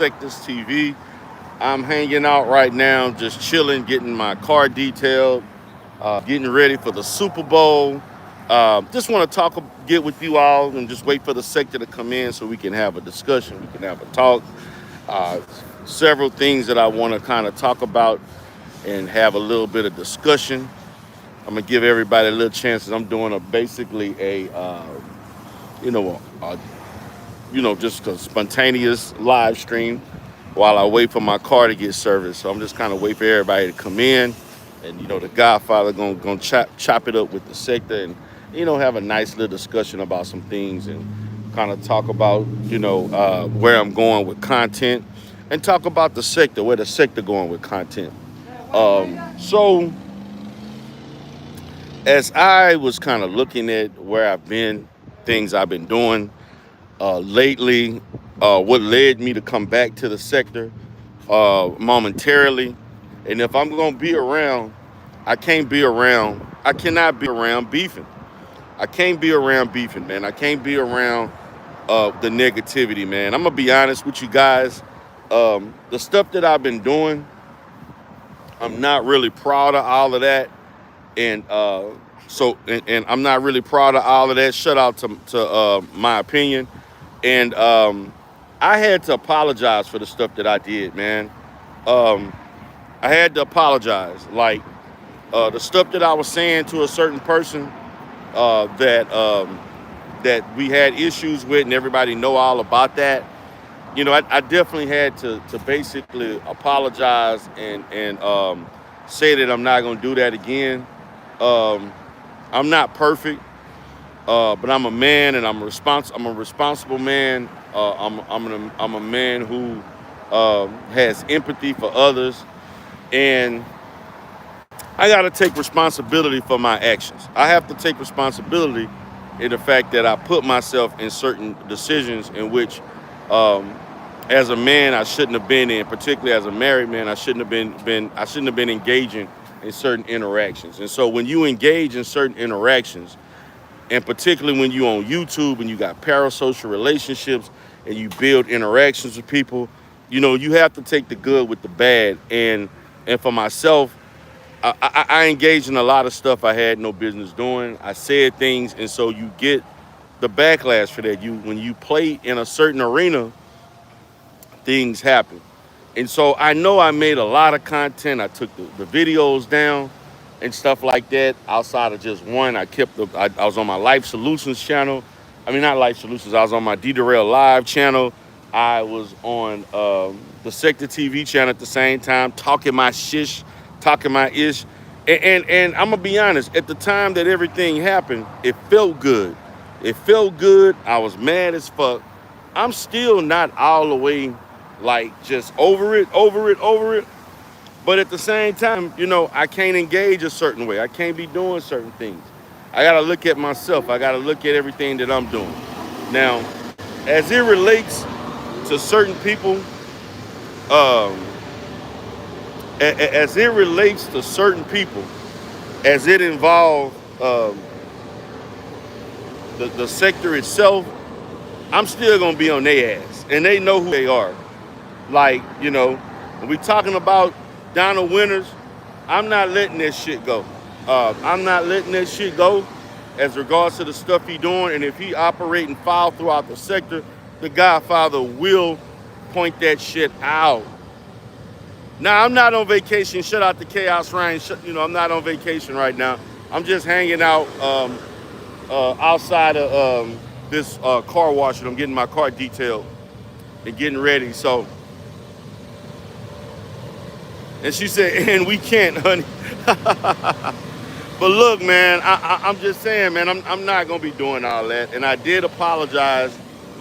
Sectors TV. I'm hanging out right now, just chilling, getting my car detailed, getting ready for the Super Bowl. Just want to get with you all, and just wait for the sector to come in so we can have a discussion. We can have a talk. Uh, Several things that I want to kind of talk about and have a little bit of discussion. I'm gonna give everybody a little chance. I'm doing basically you know, a, just a spontaneous live stream while I wait for my car to get serviced. So I'm just kind of wait for everybody to come in, and the Godfather gonna chop it up with the sector, and have a nice little discussion about some things, and kind of talk about where I'm going with content, and talk about the sector, where the sector going with content. So as I was kind of looking at where I've been, things I've been doing lately, what led me to come back to the sector momentarily. And if I'm going to be around, I cannot be around beefing. I can't be around beefing, man. I can't be around the negativity, man. I'm going to be honest with you guys. The stuff that I've been doing, I'm not really proud of all of that. And I'm not really proud of all of that. Shout out to my opinion. And I had to apologize for the stuff that I did, man. Um, I had to apologize. Like the stuff that I was saying to a certain person that we had issues with, and everybody know all about that. I definitely had to basically apologize and say that I'm not gonna do that again. Um, I'm not perfect, but I'm a man, and I'm a responsible man. I'm a man who has empathy for others, and I got to take responsibility for my actions. I have to take responsibility in the fact that I put myself in certain decisions in which, um, as a man, I shouldn't have been in. Particularly as a married man, I shouldn't have been. I shouldn't have been engaging in certain interactions. And so, when you engage in certain interactions, and particularly when you on YouTube and you got parasocial relationships and you build interactions with people, you have to take the good with the bad. And for myself, I engaged in a lot of stuff I had no business doing. I said things, and so you get the backlash for that. When you play in a certain arena, things happen. And so I know I made a lot of content. I took the videos down and stuff like that. Outside of just one, I was on my Life Solutions channel. I mean, not Life Solutions. I was on my D-Darrell Live channel. I was on the Sector TV channel at the same time, talking my shish, talking my ish. And I'm gonna be honest. At the time that everything happened, it felt good. It felt good. I was mad as fuck. I'm still not all the way like just over it. But at the same time, I can't engage a certain way. I can't be doing certain things. I gotta look at myself. I gotta look at everything that I'm doing. Now, as it relates to certain people, um, as it relates to certain people, as it involves the sector itself, I'm still gonna be on their ass, and they know who they are. Like, when we talking about Donald Winters, I'm not letting that shit go. I'm not letting that shit go as regards to the stuff he doing. And if he operating foul throughout the sector, the Godfather will point that shit out. Now, I'm not on vacation. Shout out to Chaos Ryan. I'm not on vacation right now. I'm just hanging out outside of this car wash, and I'm getting my car detailed and getting ready. So, and she said, and we can't, honey. But look, man, I'm just saying, man, I'm not going to be doing all that. And I did apologize.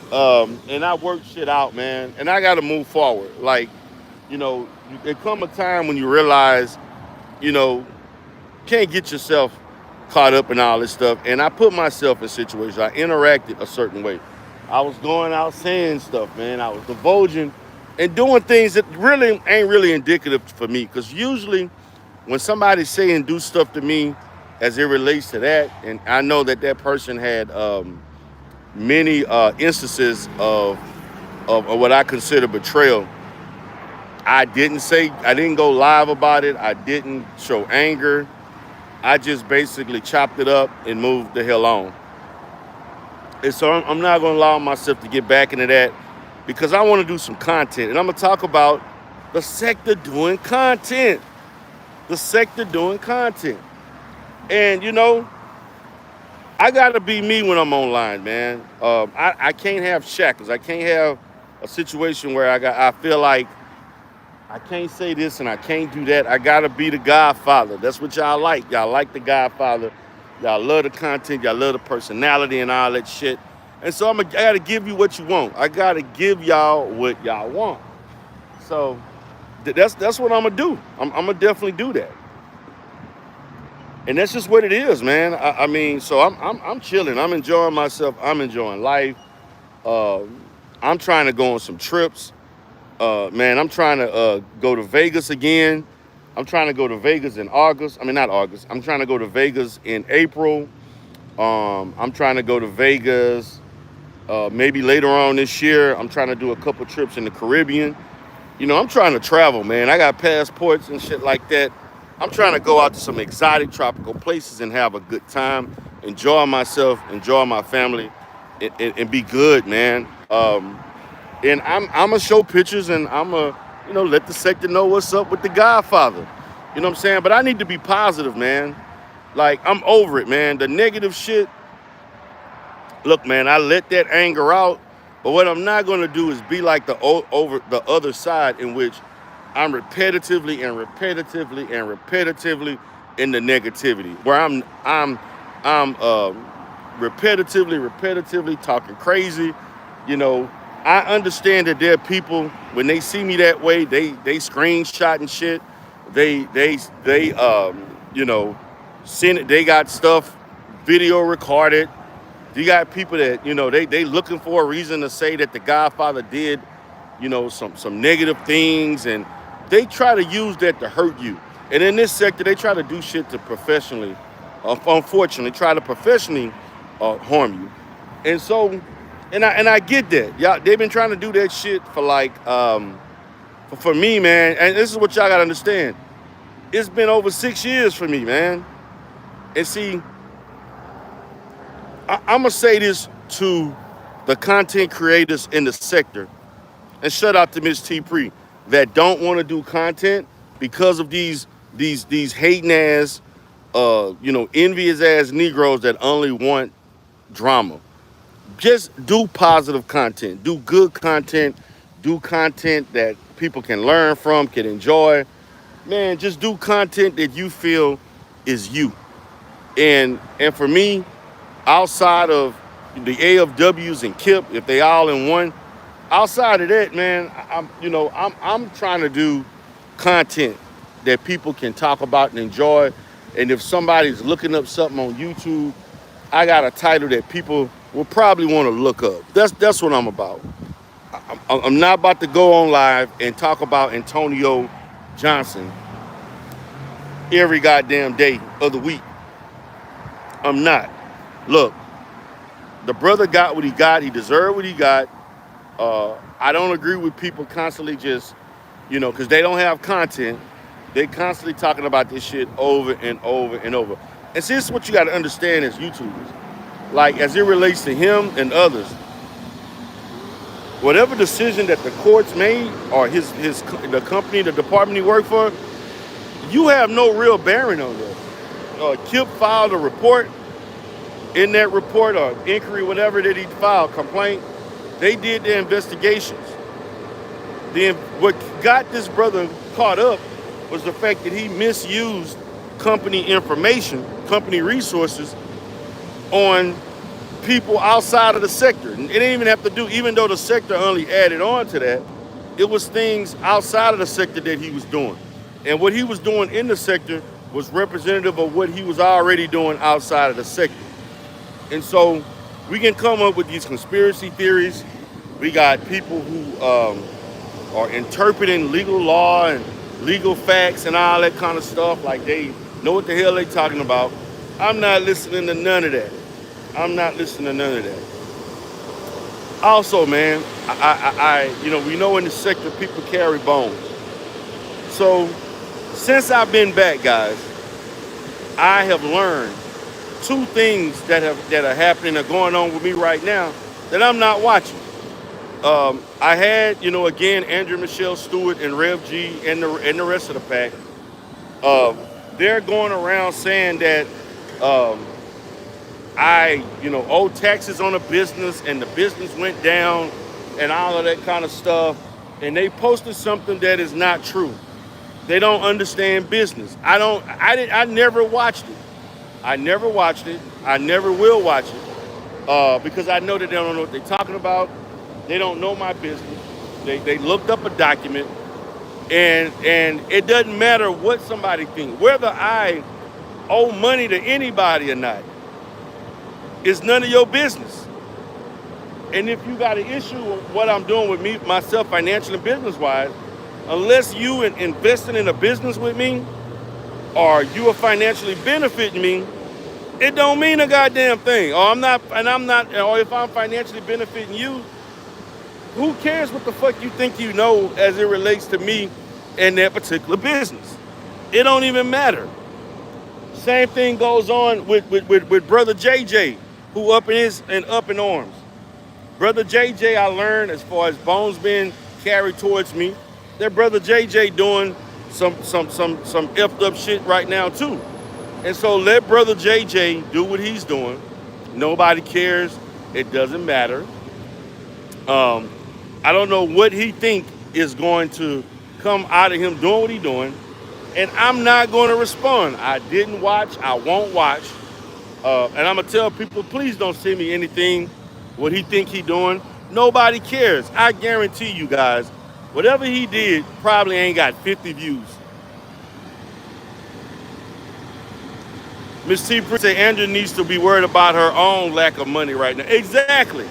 And I worked shit out, man. And I got to move forward. Like, there come a time when you realize, you know, can't get yourself caught up in all this stuff. And I put myself in situations. I interacted a certain way. I was going out saying stuff, man. I was divulging and doing things that really ain't really indicative for me. Because usually when somebody say and do stuff to me as it relates to that, and I know that that person had many instances of of what I consider betrayal. I didn't go live about it. I didn't show anger. I just basically chopped it up and moved the hell on. And so I'm not going to allow myself to get back into that because I want to do some content. And I'm going to talk about the sector doing content. The sector doing content. And, I got to be me when I'm online, man. I can't have shackles. I can't have a situation where I feel like I can't say this and I can't do that. I got to be the Godfather. That's what y'all like. Y'all like the Godfather. Y'all love the content. Y'all love the personality and all that shit. And so I got to give you what you want. I got to give y'all what y'all want. So that's what I'm going to do. I'm going to definitely do that. And that's just what it is, man. I mean, so I'm chilling. I'm enjoying myself. I'm enjoying life. I'm trying to go on some trips. Man, I'm trying to go to Vegas again. I'm trying to go to Vegas in August. I mean, not August. I'm trying to go to Vegas in April. I'm trying to go to Vegas maybe later on this year. I'm trying to do a couple trips in the Caribbean. I'm trying to travel, man. I got passports and shit like that. I'm trying to go out to some exotic tropical places and have a good time, enjoy myself, enjoy my family, and be good, man. And I'm gonna show pictures and I'm gonna, let the sector know what's up with the Godfather. You know what I'm saying? But I need to be positive, man. Like, I'm over it, man. The negative shit, look, man, I let that anger out. But what I'm not gonna do is be like over the other side in which I'm repetitively in the negativity, where I'm repetitively talking crazy. I understand that there are people when they see me that way, they screenshot and shit. They send it. They got stuff video recorded. You got people that they looking for a reason to say that the Godfather did some negative things, and they try to use that to hurt you. And in this sector, they try to do shit to unfortunately, try to professionally harm you. And so, and I get that. Y'all, they've been trying to do that shit for like, for me, man. And this is what y'all gotta understand. It's been over 6 years for me, man. And see, I'm gonna say this to the content creators in the sector, and shout out to Miss T. Pre, that don't want to do content because of these hating ass, envious ass Negroes that only want drama. Just do positive content, do good content, do content that people can learn from, can enjoy. Man, just do content that you feel is you. And for me, outside of the AFWs and KIP, if they all in one, outside of that, man, I'm trying to do content that people can talk about and enjoy. And if somebody's looking up something on YouTube, I got a title that people will probably want to look up. That's what I'm about. I'm not about to go on live and talk about Antonio Johnson every goddamn day of the week. I'm not. Look, the brother got what he got. He deserved what he got. I don't agree with people constantly just, because they don't have content. They constantly talking about this shit over and over and over. And see, this is what you got to understand as YouTubers. Like, as it relates to him and others, whatever decision that the courts made or the company, the department he worked for, you have no real bearing on that. KIP filed a report. In that report or inquiry, whatever that he filed, complaint, they did their investigations. Then what got this brother caught up was the fact that he misused company information, company resources on people outside of the sector. And it didn't even have to do, even though the sector only added on to that, it was things outside of the sector that he was doing. And what he was doing in the sector was representative of what he was already doing outside of the sector. And so we can come up with these conspiracy theories. We got people who are interpreting legal law and legal facts and all that kind of stuff like they know what the hell they talking about. I'm not listening to none of that. I'm not listening to none of that. Also, man, we know in the sector people carry bones. So since I've been back, guys, I have learned two things that are happening or going on with me right now that I'm not watching. I had, again, Andrew Michelle Stewart and Rev G and the rest of the pack. Um, they're going around saying that um, I, owe taxes on a business and the business went down and all of that kind of stuff. And they posted something that is not true. They don't understand business. I never watched it. I never watched it. I never will watch it because I know that they don't know what they're talking about. They don't know my business. They looked up a document, and it doesn't matter what somebody thinks, whether I owe money to anybody or not. It's none of your business. And if you got an issue with what I'm doing with me, myself, financially and business-wise, unless you investing in a business with me or you are financially benefiting me, it don't mean a goddamn thing. Or if I'm financially benefiting you, who cares what the fuck you think you know as it relates to me and that particular business? It don't even matter. Same thing goes on with brother JJ, who up in arms. Brother JJ, I learned as far as bones being carried towards me, that brother JJ doing some effed up shit right now too. And so let brother JJ do what he's doing. Nobody cares. It doesn't matter. I don't know what he think is going to come out of him doing what he's doing. And I'm not going to respond. I didn't watch. I won't watch. And I'm going to tell people, please don't send me anything, what he think he doing. Nobody cares. I guarantee you guys, whatever he did probably ain't got 50 views. Miss T. Prince said Andrew needs to be worried about her own lack of money right now. Exactly.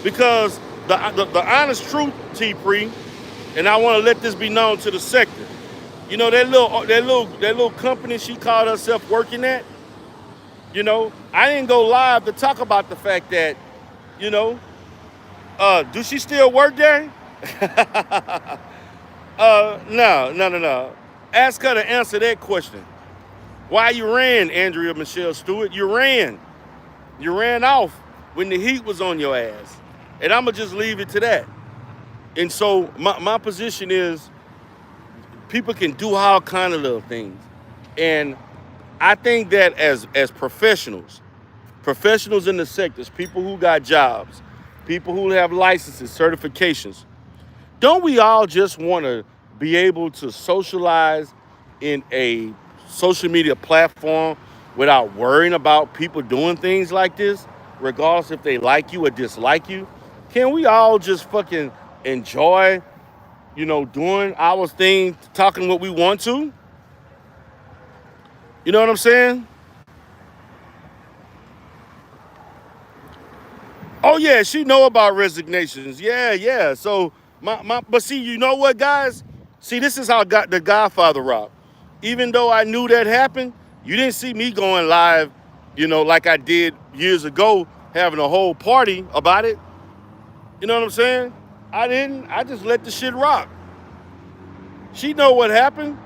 Because the honest truth, T. Pre, and I want to let this be known to the sector. You know, that little company she called herself working at, I didn't go live to talk about the fact that, do she still work there? No. Ask her to answer that question. Why you ran, Andrea Michelle Stewart? You ran. You ran off when the heat was on your ass. And I'm going to just leave it to that. And so my position is people can do all kind of little things. And I think that as professionals in the sectors, people who got jobs, people who have licenses, certifications, don't we all just want to be able to socialize in a social media platform without worrying about people doing things like this, regardless if they like you or dislike you? Can we all just fucking enjoy, doing our thing, talking what we want to? You know what I'm saying? Oh yeah, she know about resignations. Yeah. So but see, you know what, guys? See, this is how the Godfather rocked. Even though I knew that happened, you didn't see me going live, like I did years ago, having a whole party about it. You know what I'm saying? I didn't. I just let the shit rock. She know what happened.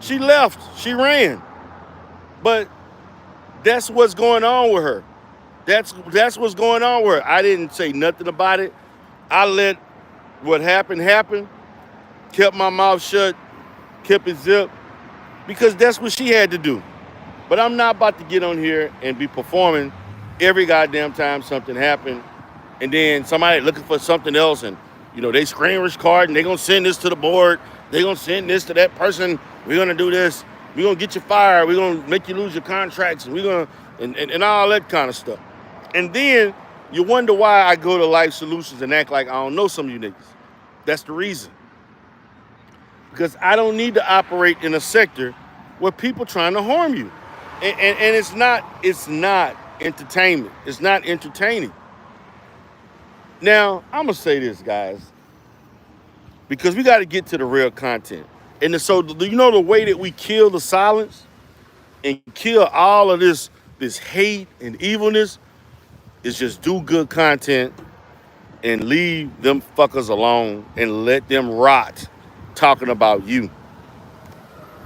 She left. She ran. But that's what's going on with her. That's what's going on with her. I didn't say nothing about it. I let what happened happen. Kept my mouth shut. Kept it zipped. Because that's what she had to do. But I'm not about to get on here and be performing every goddamn time something happened. And then somebody looking for something else and, they screen record and they're going to send this to the board. They're going to send this to that person. We're going to do this. We're going to get you fired. We're going to make you lose your contracts. And we're going to, and all that kind of stuff. And then you wonder why I go to Life Solutions and act like I don't know some of you niggas. That's the reason. Because I don't need to operate in a sector where people trying to harm you. And it's not entertainment. It's not entertaining. Now, I'm going to say this, guys, because we got to get to the real content. And so, the way that we kill the silence and kill all of this hate and evilness is just do good content and leave them fuckers alone and let them rot talking about you.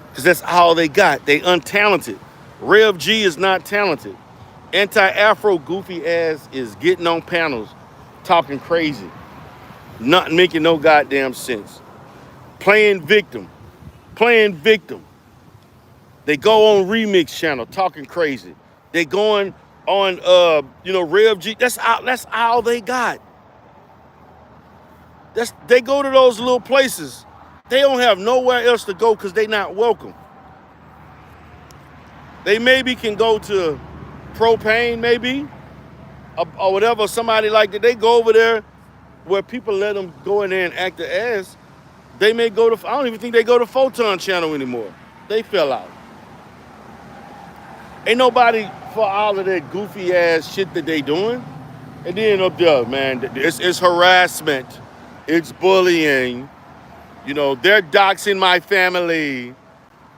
Because that's all they got. They untalented. Rev G is not talented. Anti-Afro goofy ass is getting on panels talking crazy. Not making no goddamn sense. Playing victim. Playing victim. They go on Remix channel talking crazy. They going on Rev G. That's all they got. They go to those little places. They don't have nowhere else to go because they not welcome. They maybe can go to Propane, maybe, or whatever, somebody like that. They go over there where people let them go in there and act the ass. They may go to, I don't even think they go to Photon channel anymore. They fell out. Ain't nobody for all of that goofy ass shit that they doing. And then up there, man, it's harassment. It's bullying. You know, they're doxing my family.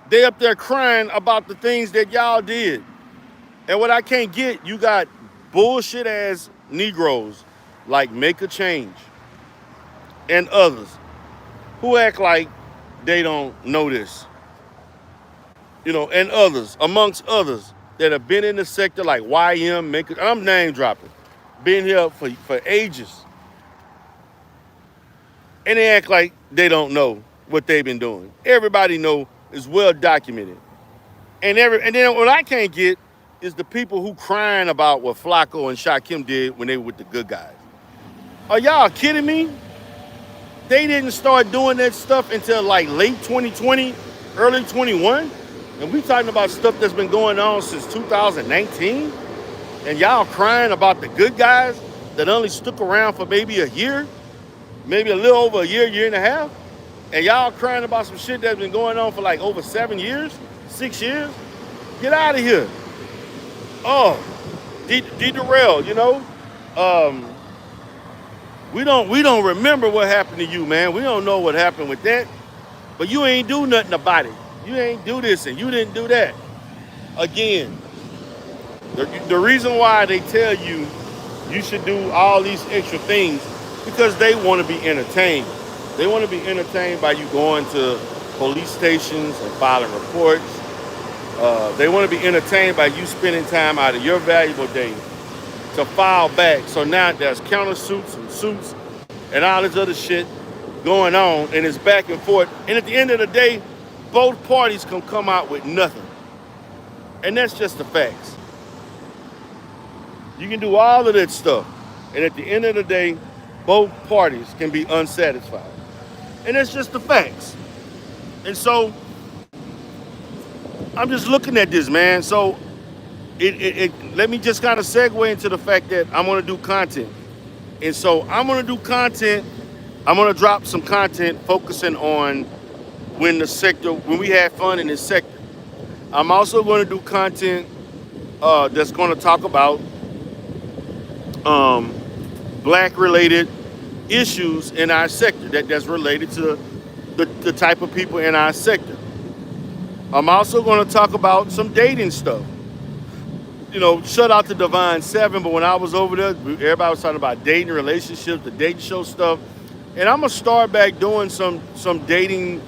They up there crying about the things that y'all did. And what I can't get, you got bullshit ass Negroes like Make a Change and others who act like they don't know this. You know, and others, amongst others that have been in the sector like YM, I'm name dropping, been here for ages. And they act like they don't know what they've been doing. Everybody know is well documented. And then what I can't get is the people who crying about what Flacco and Shaquem did when they were with the good guys. Are y'all kidding me? They didn't start doing that stuff until like late 2020, early 21. And we talking about stuff that's been going on since 2019. And y'all crying about the good guys that only stuck around for maybe a year, maybe a little over a year, year and a half. And y'all crying about some shit that's been going on for like over 7 years, 6 years. Get out of here. Oh, D. Durrell, you know, we don't remember what happened to you, man. We don't know what happened with that. But you ain't do nothing about it. You ain't do this and you didn't do that. Again, the reason why they tell you you should do all these extra things because they want to be entertained. They want to be entertained by you going to police stations and filing reports. They want to be entertained by you spending time out of your valuable day to file back. So now there's countersuits and suits and all this other shit going on, and it's back and forth. And at the end of the day, both parties can come out with nothing. And that's just the facts. You can do all of that stuff, and at the end of the day, both parties can be unsatisfied. And that's just the facts. And so I'm just looking at this, man. So let me just kind of segue into the fact that I'm going to do content. And so I'm going to do content. I'm going to drop some content focusing on when we had fun in this sector. I'm also going to do content that's going to talk about black-related issues in our sector that's related to the type of people in our sector. I'm also going to talk about some dating stuff. You know, shout out to Divine 7, but when I was over there, everybody was talking about dating, relationships, the dating show stuff. And I'm going to start back doing some dating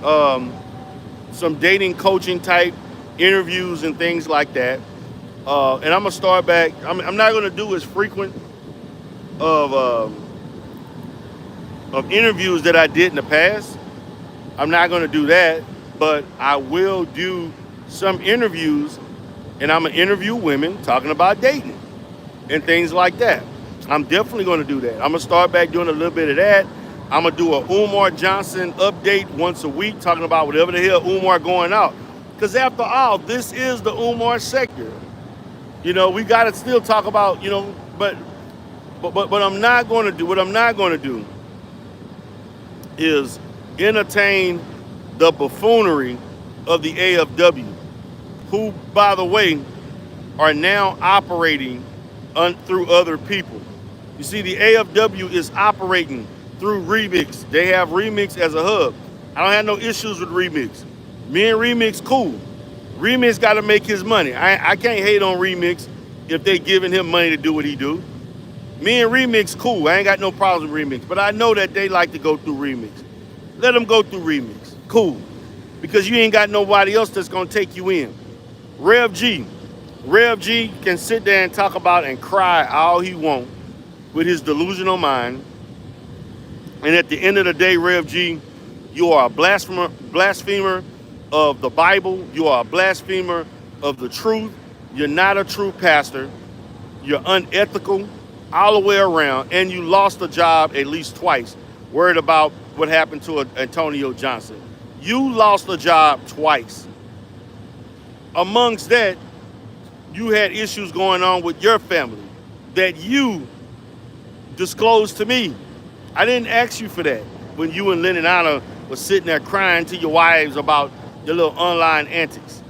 coaching type interviews and things like that. And I'm going to start back. I'm not going to do as frequent of interviews that I did in the past. I'm not going to do that, but I will do some interviews, and I'm going to interview women talking about dating and things like that. I'm definitely going to do that. I'm going to start back doing a little bit of that. I'm going to do a Umar Johnson update once a week, talking about whatever the hell Umar going out. Because after all, this is the Umar sector. You know, we got to still talk about, you know, but I'm not going to do, what I'm not going to do is entertain the buffoonery of the AFW, who, by the way, are now operating through other people. You see, the AFW is operating through Remix. They have Remix as a hub. I don't have no issues with Remix. Me and Remix cool. Remix got to make his money. I can't hate on Remix if they giving him money to do what he do. Me and Remix cool. I ain't got no problems with Remix, but I know that they like to go through Remix. Let them go through Remix. Cool. Because you ain't got nobody else that's gonna take you in. Rev G. Rev G can sit there and talk about and cry all he want with his delusional mind. And at the end of the day, Rev G, you are a blasphemer of the Bible. You are a blasphemer of the truth. You're not a true pastor. You're unethical all the way around, and you lost a job at least twice, worried about what happened to Antonio Johnson. You lost a job twice. Amongst that, you had issues going on with your family that you disclosed to me. I didn't ask you for that when you and Lennon Anna was sitting there crying to your wives about your little online antics.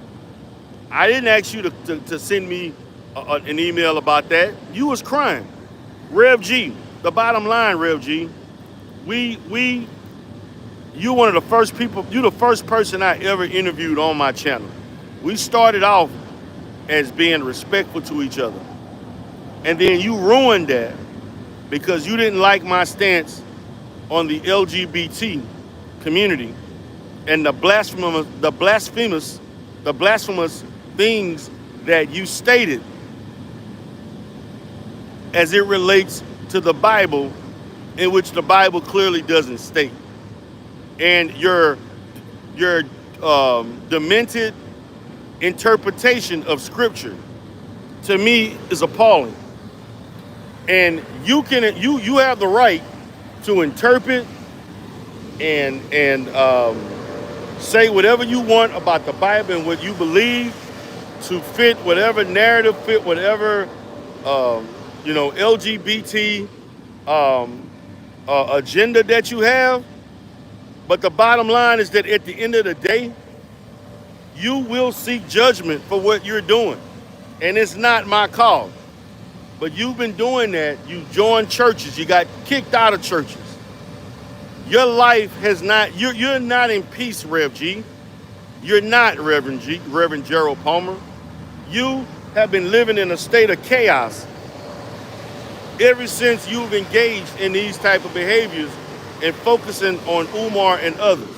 I didn't ask you to send me an email about that. You was crying. Rev G, the bottom line, Rev G, you're one of the first people, you're the first person I ever interviewed on my channel. We started off as being respectful to each other. And then you ruined that because you didn't like my stance on the LGBT community and the blasphemous things that you stated as it relates to the Bible, in which the Bible clearly doesn't state. And your demented interpretation of Scripture, to me, is appalling. And you have the right to interpret and say whatever you want about the Bible and what you believe to fit whatever narrative, fit whatever LGBT agenda that you have. But the bottom line is that at the end of the day, you will seek judgment for what you're doing. And it's not my call. But you've been doing that. You joined churches. You got kicked out of churches. Your life has not, you're not in peace, Rev G. You're not, Reverend Gerald Palmer. You have been living in a state of chaos ever since you've engaged in these type of behaviors and focusing on Umar and others.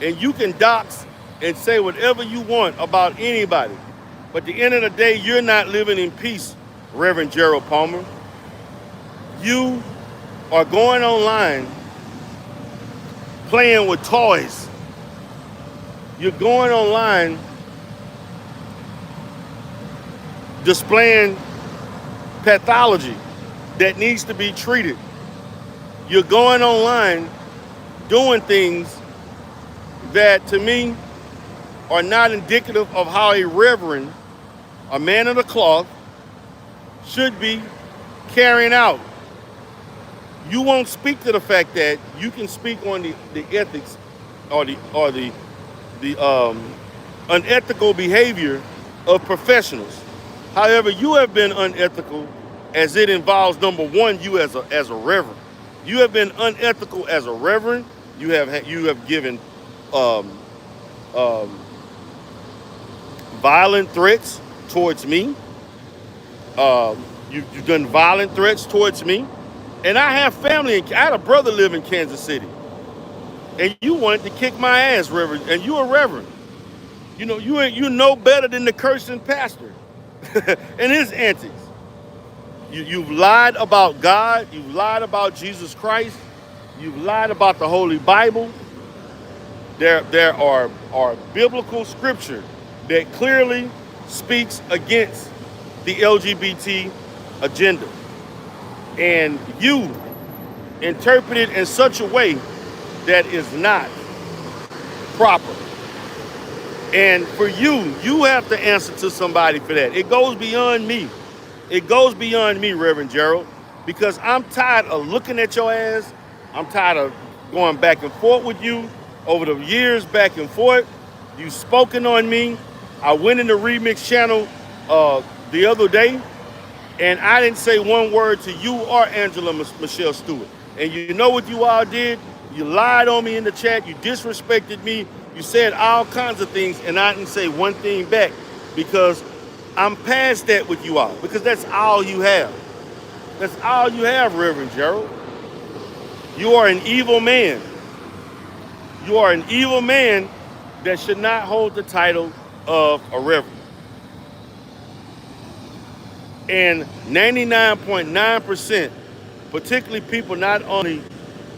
And you can dox and say whatever you want about anybody. But at the end of the day, you're not living in peace, Reverend Gerald Palmer. You are going online playing with toys. You're going online displaying pathology that needs to be treated. You're going online doing things that, to me, are not indicative of how a reverend, a man of the cloth, should be carrying out. You won't speak to the fact that you can speak on the ethics or the unethical behavior of professionals. However, you have been unethical as it involves, number one, you as a reverend. You have been unethical as a reverend. You have given violent threats towards me. You've done violent threats towards me. And I have family. I had a brother live in Kansas City. And you wanted to kick my ass, Reverend. And you're a reverend. You know, you know better than the cursing pastor and his antics. You've lied about God. You've lied about Jesus Christ. You've lied about the Holy Bible. There are biblical scripture that clearly speaks against the LGBT agenda. And you interpret it in such a way that is not proper. And for you have to answer to somebody for that. It goes beyond me. It goes beyond me, Reverend Gerald, because I'm tired of looking at your ass. I'm tired of going back and forth with you over the years, back and forth. You've spoken on me. I went in the Remix channel the other day, and I didn't say one word to you or Angela Michelle Stewart. And you know what you all did? You lied on me in the chat. You disrespected me. You said all kinds of things, and I didn't say one thing back because I'm past that with you all, because that's all you have. That's all you have, Reverend Gerald. You are an evil man. You are an evil man that should not hold the title of a reverend. And 99.9%, particularly people not only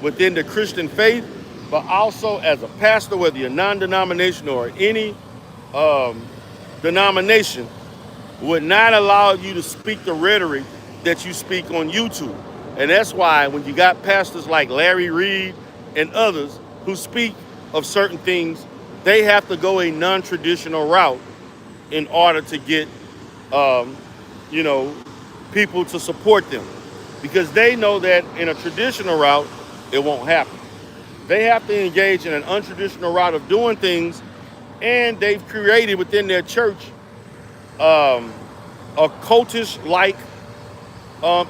within the Christian faith, but also as a pastor, whether you're non-denominational or any denomination, would not allow you to speak the rhetoric that you speak on YouTube. And that's why when you got pastors like Larry Reed and others who speak of certain things, they have to go a non-traditional route in order to get, people to support them. Because they know that in a traditional route, it won't happen. They have to engage in an untraditional route of doing things, and they've created within their church a cultish-like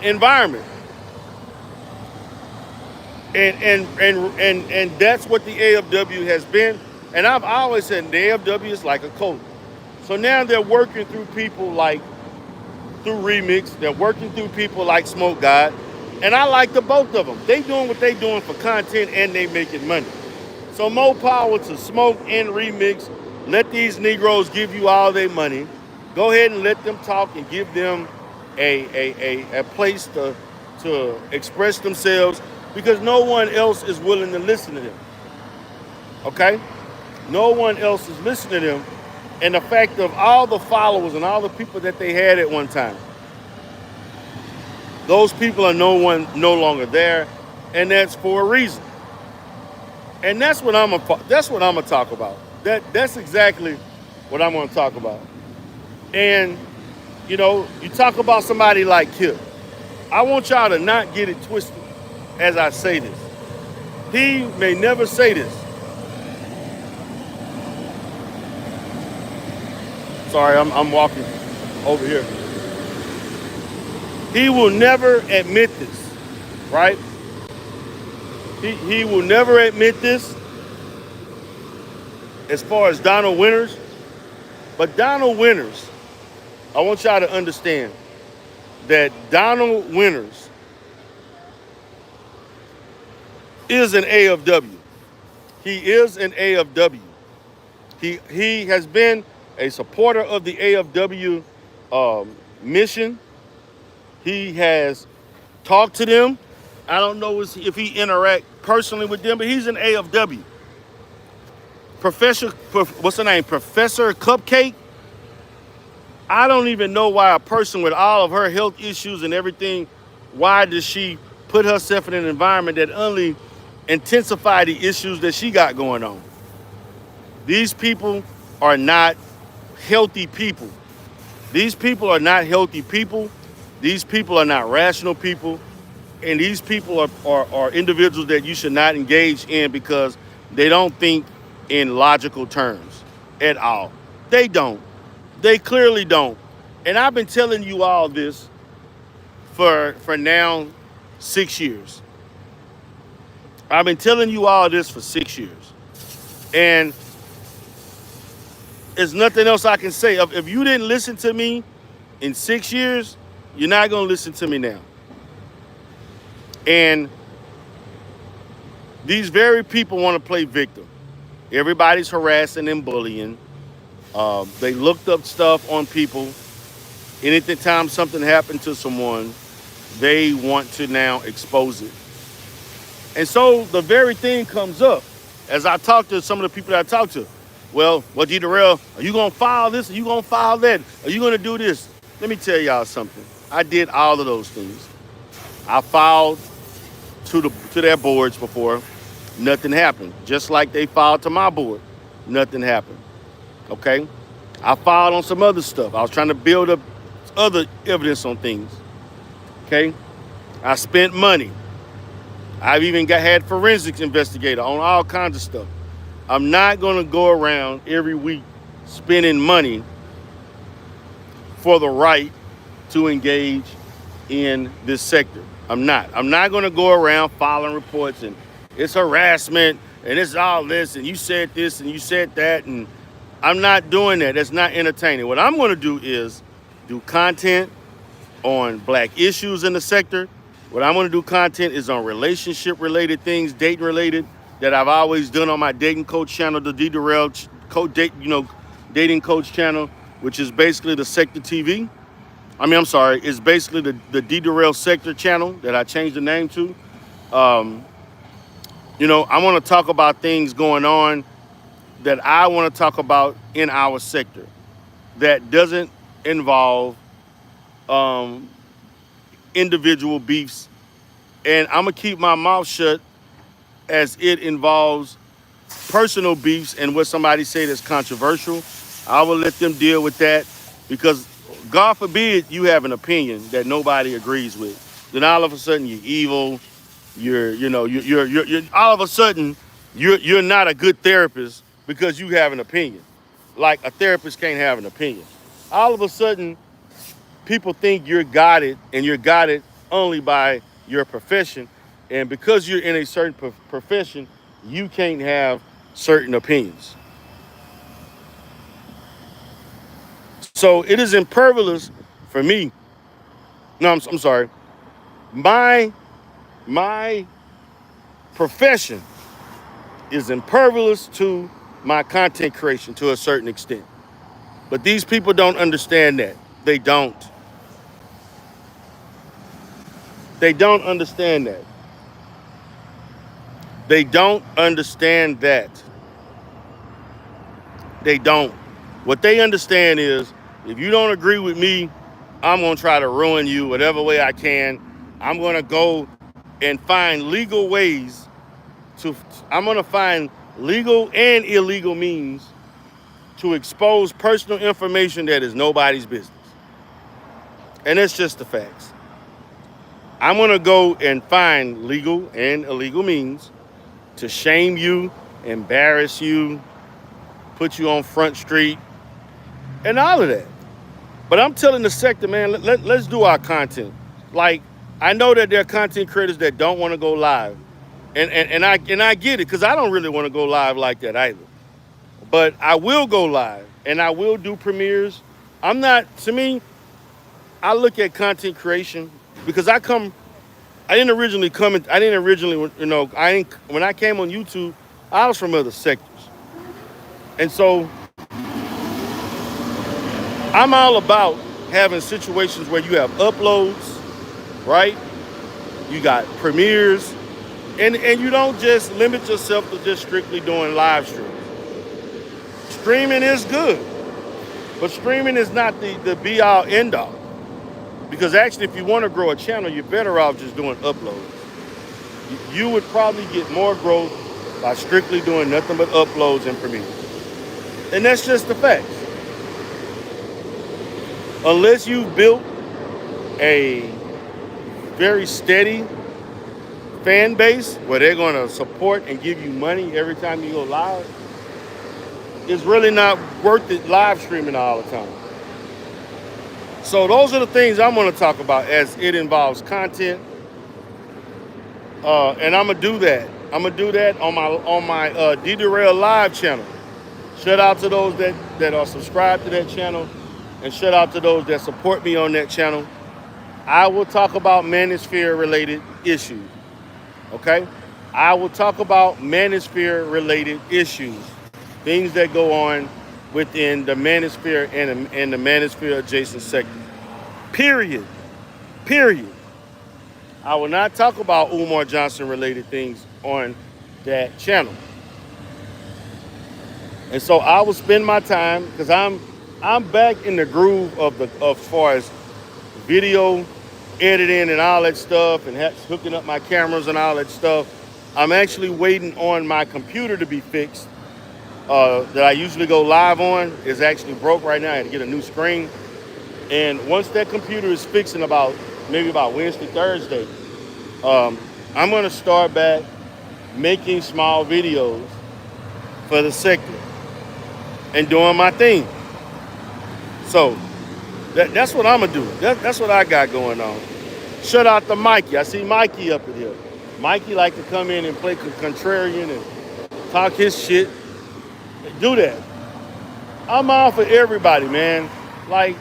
environment. And that's what the AFW has been. And I've always said the AFW is like a cult. So now they're working through people like through Remix. They're working through people like Smoke God. And I like the both of them. They doing what they doing for content and they making money. So more power to Smoke and Remix. Let these Negroes give you all their money. Go ahead and let them talk and give them a place to express themselves, because no one else is willing to listen to them. Okay? No one else is listening to them. And the fact of all the followers and all the people that they had at one time, those people are no longer there, and that's for a reason. And that's what I'm gonna talk about. That's exactly what I'm gonna talk about. And you talk about somebody like Kip. I want y'all to not get it twisted as I say this. He may never say this. Sorry, I'm walking over here. He will never admit this, right? He will never admit this as far as Donald Winters. But Donald Winters, I want y'all to understand that Donald Winters is an AFW. He is an AFW. He has been a supporter of the AFW mission. He has talked to them. I don't know if he interact personally with them, but he's an AFW. Professor Cupcake. I don't even know why a person with all of her health issues and everything, why does she put herself in an environment that only intensify the issues that she got going on? These people are not healthy people. These people are not healthy people. These people are not rational people. And these people are individuals that you should not engage in because they don't think in logical terms at all. They don't. They clearly don't. And I've been telling you all this for now 6 years. I've been telling you all this for 6 years. And there's nothing else I can say. If you didn't listen to me in 6 years, you're not going to listen to me now. And these very people want to play victim. Everybody's harassing and bullying. They looked up stuff on people. Anytime something happened to someone, they want to now expose it. And so the very thing comes up as I talk to some of the people that I talk to. Well, G. Darrell, are you going to file this? Are you going to file that? Are you going to do this? Let me tell y'all something. I did all of those things. I filed to their boards before. Nothing happened. Just like they filed to my board. Nothing happened. Okay? I filed on some other stuff. I was trying to build up other evidence on things. Okay? I spent money. I've even had forensics investigator on all kinds of stuff. I'm not going to go around every week spending money for the right to engage in this sector. I'm not. I'm not going to go around filing reports and it's harassment and it's all this and you said this and you said that, and I'm not doing that. That's not entertaining. What I'm going to do is do content, on black issues in the sector. What I'm gonna do content is on relationship related things, dating related, that I've always done on my dating coach channel, the D Durrell dating coach channel, which is basically the Sector TV. I'm sorry, it's basically the D Durrell Sector channel that I changed the name to. Um, I want to talk about things going on that I want to talk about in our sector that doesn't involve um, individual beefs. And I'm going to keep my mouth shut as it involves personal beefs and what somebody say that's controversial. I will let them deal with that, because God forbid you have an opinion that nobody agrees with. Then all of a sudden you're evil. You're all of a sudden you're not a good therapist because you have an opinion. Like a therapist can't have an opinion. All of a sudden people think you're guided, and you're guided only by your profession. And because you're in a certain profession, you can't have certain opinions. So it is impervious for me. No, I'm sorry. My profession is impervious to my content creation to a certain extent. But these people don't understand that. They don't. They don't understand that. They don't understand that. They don't. What they understand is, if you don't agree with me, I'm going to try to ruin you whatever way I can. I'm going to go and find legal ways I'm going to find legal and illegal means to expose personal information that is nobody's business. And it's just the facts. I'm going to go and find legal and illegal means to shame you, embarrass you, put you on Front Street, and all of that. But I'm telling the sector, man, let's do our content. Like, I know that there are content creators that don't want to go live. And I get it, because I don't really want to go live like that either. But I will go live, and I will do premieres. To me, I look at content creation because when I came on YouTube, I was from other sectors. And so I'm all about having situations where you have uploads, right? You got premieres, and you don't just limit yourself to just strictly doing live streams. Streaming is good, but streaming is not the be-all, end-all. Because actually, if you want to grow a channel, you're better off just doing uploads. You would probably get more growth by strictly doing nothing but uploads and premieres. And that's just the facts. Unless you've built a very steady fan base where they're going to support and give you money every time you go live, it's really not worth it live streaming all the time. So those are the things I'm going to talk about as it involves content, and I'm gonna do that. I'm gonna do that on my D Durrell Live channel. Shout out to those that are subscribed to that channel, and shout out to those that support me on that channel. I will talk about manosphere related issues. Okay, I will talk about manosphere related issues, things that go on within the manosphere and the manosphere adjacent sector. Period. I will not talk about Umar Johnson related things on that channel. And so I will spend my time, because I'm back in the groove of as far as video editing and all that stuff, and hooking up my cameras and all that stuff. I'm actually waiting on my computer to be fixed. That I usually go live on is actually broke right now. I had to get a new screen. And once that computer is fixed in about Wednesday, Thursday, I'm going to start back making small videos for the sector and doing my thing. So that's what I'm going to do. That's what I got going on. Shout out to Mikey. I see Mikey up in here. Mikey like to come in and play contrarian and talk his shit. Do that. I'm all for everybody, man. Like,